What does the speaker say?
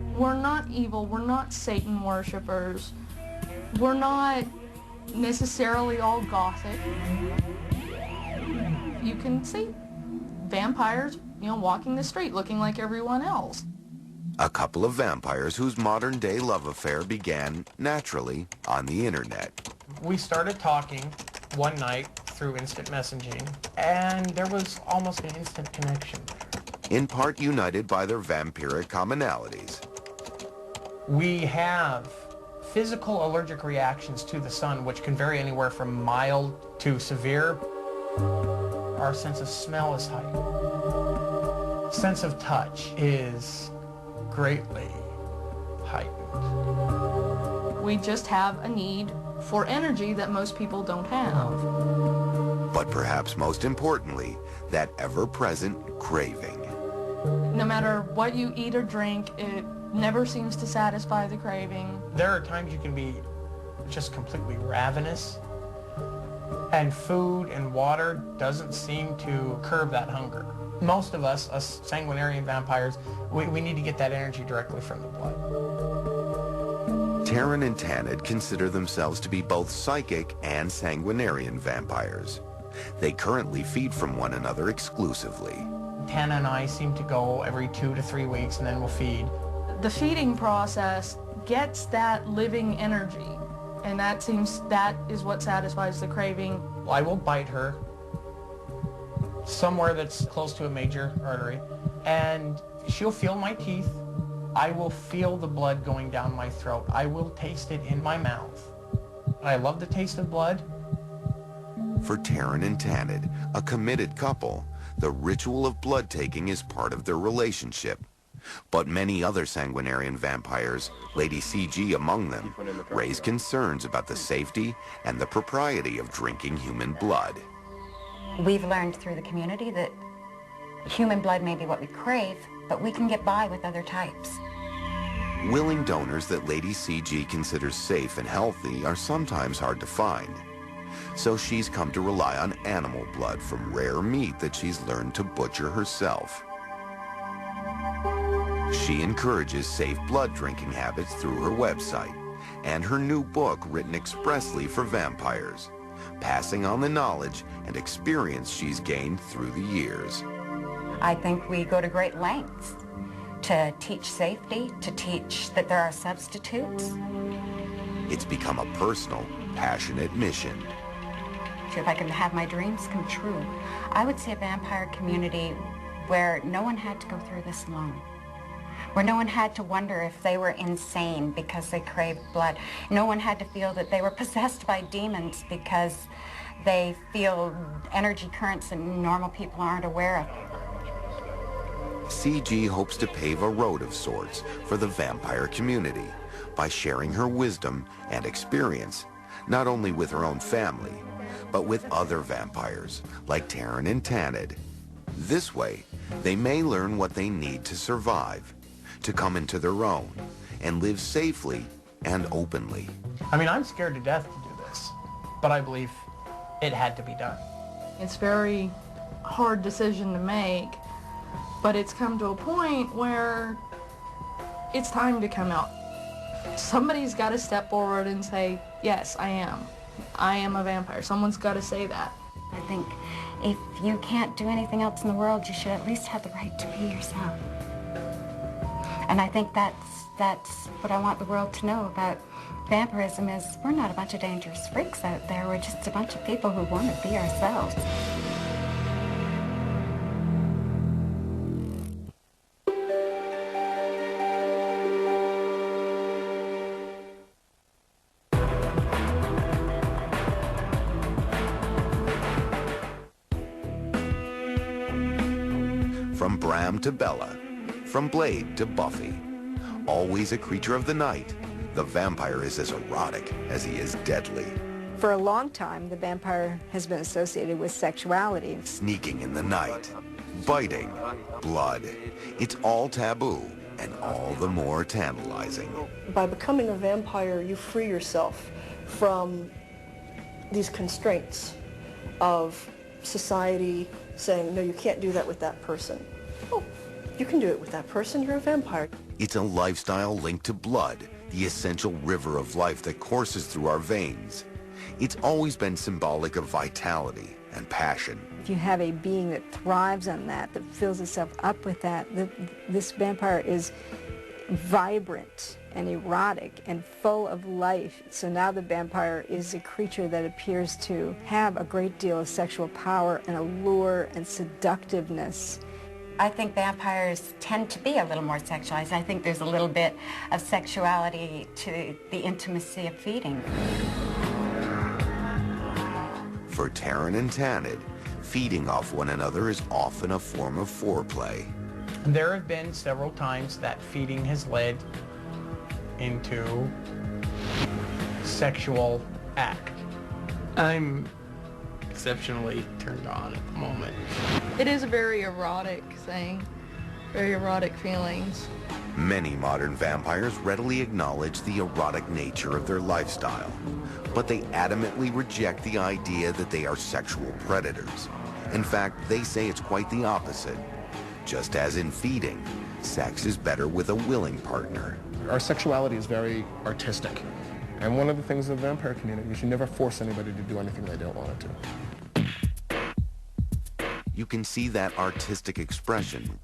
We're not evil, we're not Satan worshipers, we're not necessarily all gothic. You can see vampires, walking the street looking like everyone else. A couple of vampires whose modern-day love affair began, naturally, on the internet. We started talking one night through instant messaging, and there was almost an instant connection there. In part united by their vampiric commonalities. We have physical allergic reactions to the sun, which can vary anywhere from mild to severe. Our sense of smell is heightened. Sense of touch is greatly heightened. We just have a need for energy that most people don't have. But perhaps most importantly, that ever-present craving. No matter what you eat or drink, it never seems to satisfy the craving. There are times you can be just completely ravenous, and food and water doesn't seem to curb that hunger. Most of us sanguinarian vampires, we need to get that energy directly from the blood. Taryn and Tanid consider themselves to be both psychic and sanguinarian vampires. They currently feed from one another exclusively. Tana and I seem to go every 2 to 3 weeks, and then we'll feed. The feeding process gets that living energy, and that is what satisfies the craving. I will bite her somewhere that's close to a major artery, and she'll feel my teeth. I will feel the blood going down my throat. I will taste it in my mouth. I love the taste of blood. For Taryn and Tanid, a committed couple, the ritual of blood taking is part of their relationship. But many other sanguinarian vampires, Lady CG among them, raise concerns about the safety and the propriety of drinking human blood. We've learned through the community that human blood may be what we crave, but we can get by with other types. Willing donors that Lady CG considers safe and healthy are sometimes hard to find. So she's come to rely on animal blood from rare meat that she's learned to butcher herself. She encourages safe blood drinking habits through her website and her new book written expressly for vampires, passing on the knowledge and experience she's gained through the years. I think we go to great lengths to teach safety, to teach that there are substitutes. It's become a personal, passionate mission. If I can have my dreams come true, I would see a vampire community where no one had to go through this alone, where no one had to wonder if they were insane because they craved blood. No one had to feel that they were possessed by demons because they feel energy currents that normal people aren't aware of. CG hopes to pave a road of sorts for the vampire community by sharing her wisdom and experience, not only with her own family, but with other vampires like Taryn and Tanid. This way, they may learn what they need to survive, to come into their own, and live safely and openly. I mean, I'm scared to death to do this, but I believe it had to be done. It's a very hard decision to make, but it's come to a point where it's time to come out. Somebody's got to step forward and say, yes, I am. I am a vampire. Someone's got to say that. I think if you can't do anything else in the world, you should at least have the right to be yourself. And I think that's what I want the world to know about vampirism is we're not a bunch of dangerous freaks out there. We're just a bunch of people who want to be ourselves. From Bram to Bella, from Blade to Buffy, always a creature of the night, the vampire is as erotic as he is deadly. For a long time, the vampire has been associated with sexuality. Sneaking in the night, biting, blood. It's all taboo and all the more tantalizing. By becoming a vampire, you free yourself from these constraints of society saying, no, you can't do that with that person. Oh, you can do it with that person, you're a vampire. It's a lifestyle linked to blood, the essential river of life that courses through our veins. It's always been symbolic of vitality and passion. If you have a being that thrives on that, that fills itself up with that, this vampire is vibrant and erotic and full of life. So now the vampire is a creature that appears to have a great deal of sexual power and allure and seductiveness. I think vampires tend to be a little more sexualized. I think there's a little bit of sexuality to the intimacy of feeding. For Taryn and Tanit, feeding off one another is often a form of foreplay. There have been several times that feeding has led into sexual act. I'm exceptionally turned on at the moment. It is a very erotic thing, very erotic feelings. Many modern vampires readily acknowledge the erotic nature of their lifestyle, but they adamantly reject the idea that they are sexual predators. In fact, they say it's quite the opposite. Just as in feeding, sex is better with a willing partner. Our sexuality is very artistic. And one of the things in the vampire community is you never force anybody to do anything they don't want to. You can see that artistic expression